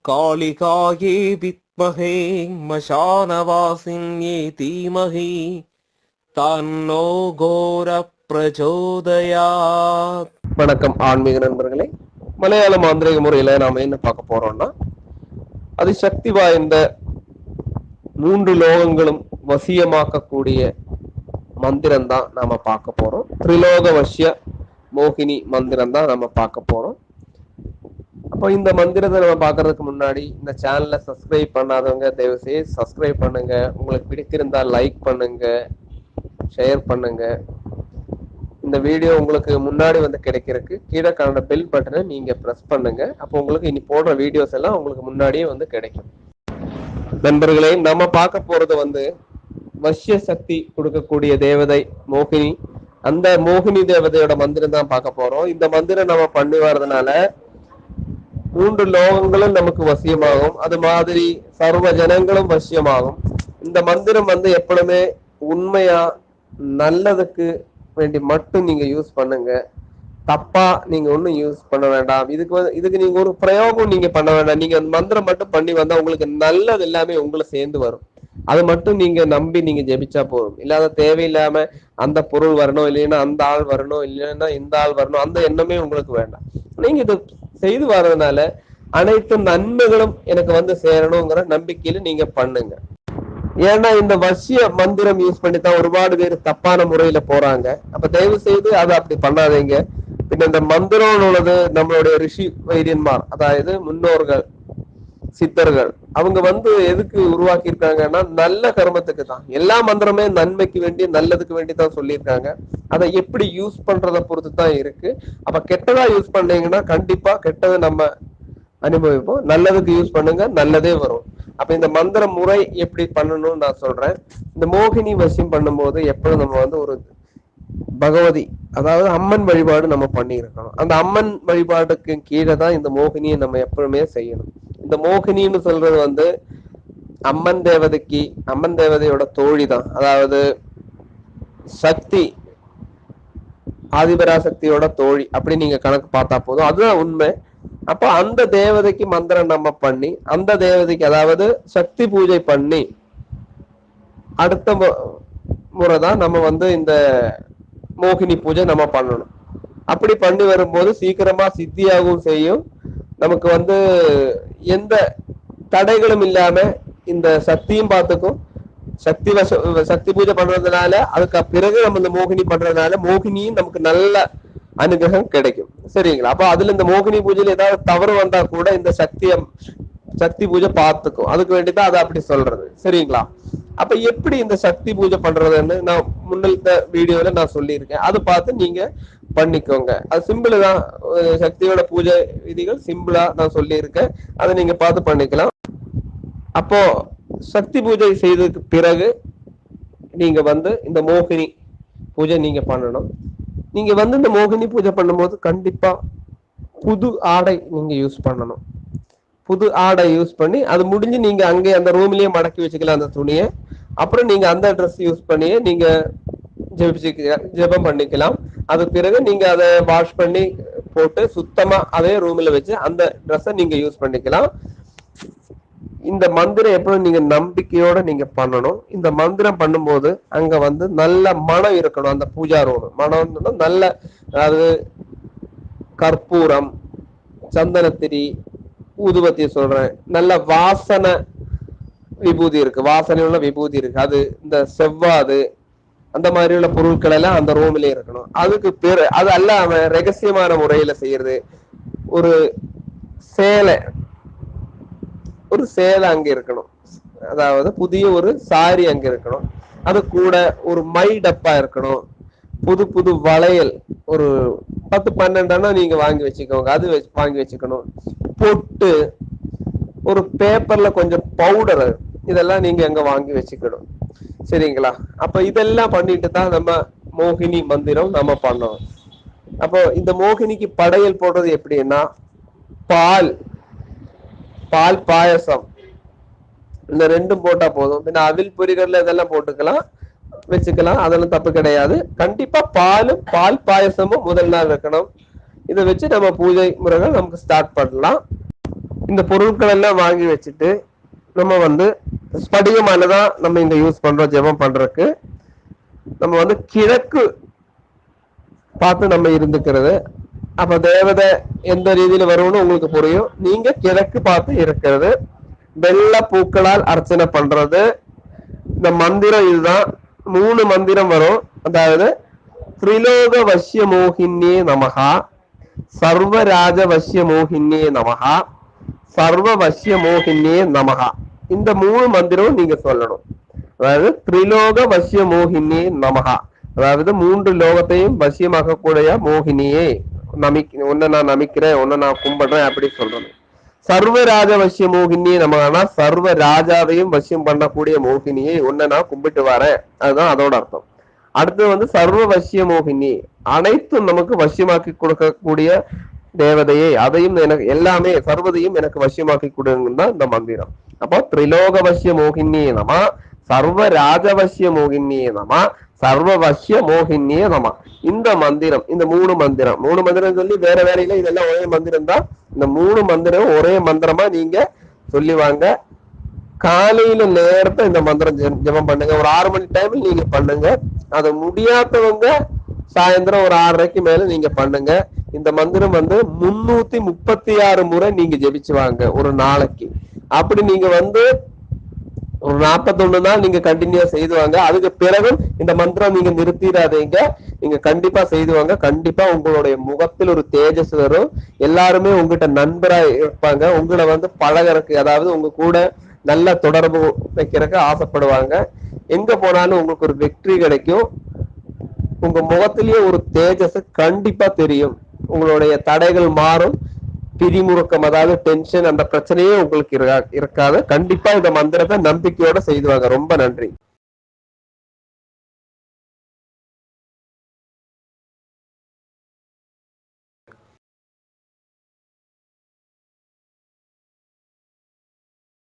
காளிகாயே வித்மஹே மசானவாசின்யே தீமஹி தன்னோ கோர பிரச்சோதயாத். வணக்கம் ஆன்மீக நண்பர்களே. மலையாள மாந்திரிக முறையில நாம என்ன பார்க்க போறோம்னா, அது சக்தி வாய்ந்த 3 லோகங்களும் வசியமாக்கக்கூடிய மந்திரம் தான் நாம பார்க்க போறோம். திரிலோக வசிய மோகினி மந்திரம் தான் நம்ம பார்க்க போறோம். அப்போ இந்த மந்திரத்தை நம்ம பார்க்கறதுக்கு முன்னாடி இந்த சேனலை சப்ஸ்கிரைப் பண்ணாதவங்க தயவு செய்து சப்ஸ்கிரைப் பண்ணுங்க. உங்களுக்கு பிடித்திருந்தா லைக் பண்ணுங்க, ஷேர் பண்ணுங்க. இந்த வீடியோ உங்களுக்கு முன்னாடி வந்து கிடைக்கிறதுக்கு கீழே காண பெல் பட்டனை நீங்க பிரஸ் பண்ணுங்க. அப்போ உங்களுக்கு இனி போடுற வீடியோஸ் எல்லாம் உங்களுக்கு முன்னாடியே வந்து கிடைக்கும். நண்பர்களே, நம்ம பார்க்க போறது வந்து வசிய சக்தி கொடுக்கக்கூடிய தேவதை மோகினி. அந்த மோகினி தேவதையோட மந்திரம் தான் பார்க்க போறோம். இந்த மந்திரம் நம்ம பண்ணி வர்றதுனால 3 லோகங்களும் நமக்கு வசியமாகும். அது மாதிரி சர்வ ஜனங்களும் வசியமாகும். இந்த மந்திரம் வந்து எப்பவுமே உண்மையா நல்லதுக்கு வேண்டி மட்டும் நீங்க யூஸ் பண்ணுங்க. தப்பா நீங்க ஒண்ணும் யூஸ் பண்ண வேண்டாம். இதுக்கு நீங்க ஒரு பிரயோகம் நீங்க பண்ண வேண்டாம். நீங்க மந்திரம் மட்டும் பண்ணி வந்தா உங்களுக்கு நல்லது எல்லாமே உங்களை சேர்ந்து வரும். அது மட்டும் நீங்க நம்பி நீங்க ஜெபிச்சா போதும். இல்லாத தேவையில்லாம அந்த பொருள் வரணும், இல்லைன்னா அந்த ஆள் வரணும், இல்லைன்னா இந்த ஆள் வரணும், அந்த எண்ணமே உங்களுக்கு வேண்டாம். நீங்க இது செய்து வர்றதுனால அனைத்து நன்மைகளும் எனக்கு வந்து சேரணுங்கிற நம்பிக்கையில நீங்க பண்ணுங்க. ஏன்னா இந்த வசிய மந்திரம் யூஸ் பண்ணி தான் ஒருபாடு பேர் தப்பான முறையில போறாங்க. அப்ப தயவு செய்து அதை அப்படி பண்ணாதீங்க. பின்ன இந்த மந்திரம் உள்ளது நம்மளுடைய ரிஷி வைத்தியன்மார், அதாவது முன்னோர்கள் சித்தர்கள், அவங்க வந்து எதுக்கு உருவாக்கி இருக்காங்கன்னா நல்ல கர்மத்துக்கு தான். எல்லா மந்திரமே நன்மைக்கு வேண்டி நல்லதுக்கு வேண்டி தான் சொல்லியிருக்காங்க. அதை எப்படி யூஸ் பண்றதை பொறுத்து தான் இருக்கு. அப்ப கெட்டதா யூஸ் பண்ணீங்கன்னா கண்டிப்பா கெட்டதை நம்ம அனுபவிப்போம். நல்லதுக்கு யூஸ் பண்ணுங்க, நல்லதே வரும். அப்ப இந்த மந்திர முறை எப்படி பண்ணணும்னு நான் சொல்றேன். இந்த மோகினி வசியம் பண்ணும்போது எப்பவும் நம்ம வந்து ஒரு பகவதி, அதாவது அம்மன் வழிபாடு நம்ம பண்ணி இருக்கணும். அந்த அம்மன் வழிபாடுக்கு கீழே தான் இந்த மோகினியை நம்ம எப்பவுமே செய்யணும். இந்த மோகினின்னு சொல்றது வந்து அம்மன் தேவதைக்கு, அம்மன் தேவதையோட தோழி தான். அதாவது சக்தி, ஆதிபராசக்தியோட தோழி அப்படி நீங்க கணக்கு பார்த்தா போதும். அதுதான் உண்மை. அப்ப அந்த தேவதைக்கு மந்திரம் நம்ம பண்ணி, அந்த தேவதைக்கு அதாவது சக்தி பூஜை பண்ணி அடுத்த முறைதான் நம்ம வந்து இந்த மோகினி பூஜை நம்ம பண்ணணும். அப்படி பண்ணி வரும்போது சீக்கிரமா சித்தியாகவும் செய்யும். நமக்கு வந்து எந்த தடைகளும் இல்லாம இந்த சக்தியும் பார்த்துக்கும். சக்தி பூஜை பண்றதுனால அதுக்கு பிறகு நம்ம இந்த மோகினி பண்றதுனால மோகினியும் நமக்கு நல்ல அனுகிரகம் கிடைக்கும். சரிங்களா? அப்ப அதுல இந்த மோகினி பூஜையில ஏதாவது தவறு வந்தா கூட இந்த சக்தி பூஜை பார்த்துக்கும். அதுக்கு வேண்டிதான் அதை அப்படி சொல்றது. சரிங்களா? அப்ப எப்படி இந்த சக்தி பூஜை பண்றதுன்னு நான் முன்னிட்ட வீடியோல நான் சொல்லியிருக்கேன். அதை பார்த்து நீங்க பண்ணிக்கோங்க. அது சிம்பிள் தான். சக்தியோட பூஜை விதிகள் சிம்பிளா நான் சொல்லியிருக்கேன். அதை நீங்க பார்த்து பண்ணிக்கலாம். அப்போ சக்தி பூஜை செய்ததுக்கு பிறகு நீங்க வந்து இந்த மோகினி பூஜை நீங்க பண்ணணும். நீங்க வந்து இந்த மோகினி பூஜை பண்ணும்போது கண்டிப்பா புது ஆடை நீங்க யூஸ் பண்ணணும். புது ஆடை யூஸ் பண்ணி அது முடிஞ்சு நீங்க அங்கே அந்த ரூம்லயே மடக்கி வச்சுக்கலாம் அந்த துணியை. அப்புறம் நீங்க அந்த ட்ரெஸ் யூஸ் பண்ணியே நீங்க ஜெபம் பண்ணிக்கலாம். அது பிறகு நீங்க அதை வாஷ் பண்ணி போட்டு சுத்தமா அதே ரூம்ல வச்சு அந்த ட்ரெஸ்ஸை நீங்க யூஸ் பண்ணிக்கலாம். இந்த மந்திரம் எப்பவும் நீங்க நம்பிக்கையோட நீங்க பண்ணணும். இந்த மந்திரம் பண்ணும்போது அங்க வந்து நல்ல மனம் இருக்கணும். அந்த பூஜா ரூம் மனம் நல்ல, அதாவது கற்பூரம், சந்தனத்திரி, ஊதுபத்திய சொல்றேன், நல்ல வாசனை விபூதி இருக்கு, வாசனை உள்ள விபூதி இருக்கு. அது இந்த செவ்வாது அந்த மாதிரி உள்ள பொருட்கள் எல்லாம் அந்த ரூம்ல இருக்கணும். அதுக்கு பேரு அது அல்லாம ரகசியமான முறையில செய்யறது ஒரு சேலை அங்க இருக்கணும். அதாவது புதிய ஒரு சாரி அங்க இருக்கணும். அது கூட ஒரு மை டப்பா இருக்கணும். புது புது வளையல் ஒரு 10-12 நீங்க வாங்கி வச்சுக்கோங்க. அது வாங்கி வச்சுக்கணும். பொட்டு, ஒரு பேப்பர்ல கொஞ்சம் பவுடர், இதெல்லாம் நீங்க அங்க வாங்கி வச்சுக்கணும். சரிங்களா? அப்ப இதெல்லாம் பண்ணிட்டு தான் நம்ம மோகினி மந்திரம் நம்ம பண்ணணும். அப்போ இந்த மோகினிக்கு படையல் போடுறது எப்படின்னா, பால் பாயசம் இந்த 2 போட்டா போதும். பின்ன அவில் பொரிகள்ல இதெல்லாம் போட்டுக்கலாம், வச்சுக்கலாம். அதெல்லாம் தப்பு கிடையாது. கண்டிப்பா பால் பாயசமும் முதல் நாள் வைக்கணும். இதை வச்சு நம்ம பூஜை முறைகள் நமக்கு ஸ்டார்ட் பண்ணலாம். இந்த பொருட்கள் எல்லாம் வாங்கி வச்சுட்டு நம்ம வந்து ஸ்படிகமானதான் நம்ம இங்க யூஸ் பண்றோம் ஜெபம் பண்றதுக்கு. நம்ம வந்து கிழக்கு பார்த்து நம்ம இருந்துக்கிறது. அப்ப தேவதை எந்த ரீதியில வரும்னு உங்களுக்கு புரியும். நீங்க கிழக்கு பார்த்து இருக்கிறது, வெள்ளை பூக்களால் அர்ச்சனை பண்றது. இந்த மந்திரம் இதுதான், 3 மந்திரம் வரும். அதாவது திரிலோக வசிய மோகினியே நமகா, சர்வராஜ வசிய மோகினியே நமகா, சர்வ வசிய மோகினியே நமகா. இந்த 3 மந்திரம் நீங்க சொல்லணும். அதாவது திரிலோக வசிய மோகினியே நமகா, அதாவது 3 லோகத்தையும் வசியமாக்கக்கூடிய மோகினியே உன்னை நான் நமிக்கிறேன், உன்னை நான் கும்பிடுறேன் அப்படி சொல்றேன். சர்வராஜ வசிய மோகினியே நமகானா சர்வ ராஜாவையும் வசியம் பண்ணக்கூடிய மோகினியை உன்னை நான் கும்பிட்டு வரேன், அதுதான் அதோட அர்த்தம். அடுத்து வந்து சர்வ வசிய மோகினி, அனைத்தும் நமக்கு வசியமாக்கி கொடுக்கக்கூடிய தேவதையை, அதையும் எனக்கு எல்லாமே சர்வதையும் எனக்கு வசியமாக்கி கொடுங்க தான் இந்த மந்திரம். அப்போ திரிலோக வசிய மோகினியே நம, சர்வ ராஜவசிய மோகினியே நம, சர்வ வசிய மோகினியே நம. இந்த மந்திரம், இந்த 3 மந்திரம் சொல்லி வேற வேலையில இதெல்லாம் ஒரே மந்திரம் தான். இந்த 3 மந்திரம் ஒரே மந்திரமா நீங்க சொல்லி வாங்க. காலையில நேரத்தை இந்த மந்திரம் ஜெபம் பண்ணுங்க. ஒரு 6 மணி டைமில் நீங்க பண்ணுங்க. அதை முடியாதவங்க சாயந்தரம் ஒரு 6:30க்கு மேல நீங்க பண்ணுங்க. இந்த மந்திரம் வந்து 336 முறை நீங்க ஜெபிச்சு வாங்க ஒரு நாளைக்கு. அப்படி நீங்க வந்து ஒரு 41 நாள் நீங்க கண்டினியூ செய்துவாங்க. அதுக்கு பிறகு இந்த மந்திரம் நீங்க நிறுத்திடாதீங்க, நீங்க கண்டிப்பா செய்துவாங்க. கண்டிப்பா உங்களுடைய முகத்தில் ஒரு தேஜஸ் வரும். எல்லாருமே உங்ககிட்ட நண்பரா இருப்பாங்க, உங்களை வந்து பழகறக்கு, அதாவது உங்க கூட நல்ல தொடர்பு வைக்கிறதுக்கு ஆசைப்படுவாங்க. எங்க போனாலும் உங்களுக்கு ஒரு வெற்றி கிடைக்கும். உங்க முகத்திலேயே ஒரு தேஜஸ் கண்டிப்பா தெரியும். உங்களுடைய தடைகள் மாறும். பிரிமுறுக்கம், அதாவது டென்ஷன், அந்த பிரச்சனையே உங்களுக்கு இருக்காது. கண்டிப்பா இந்த மந்திரத்தை நம்பிக்கையோட செய்துவாங்க. ரொம்ப நன்றி.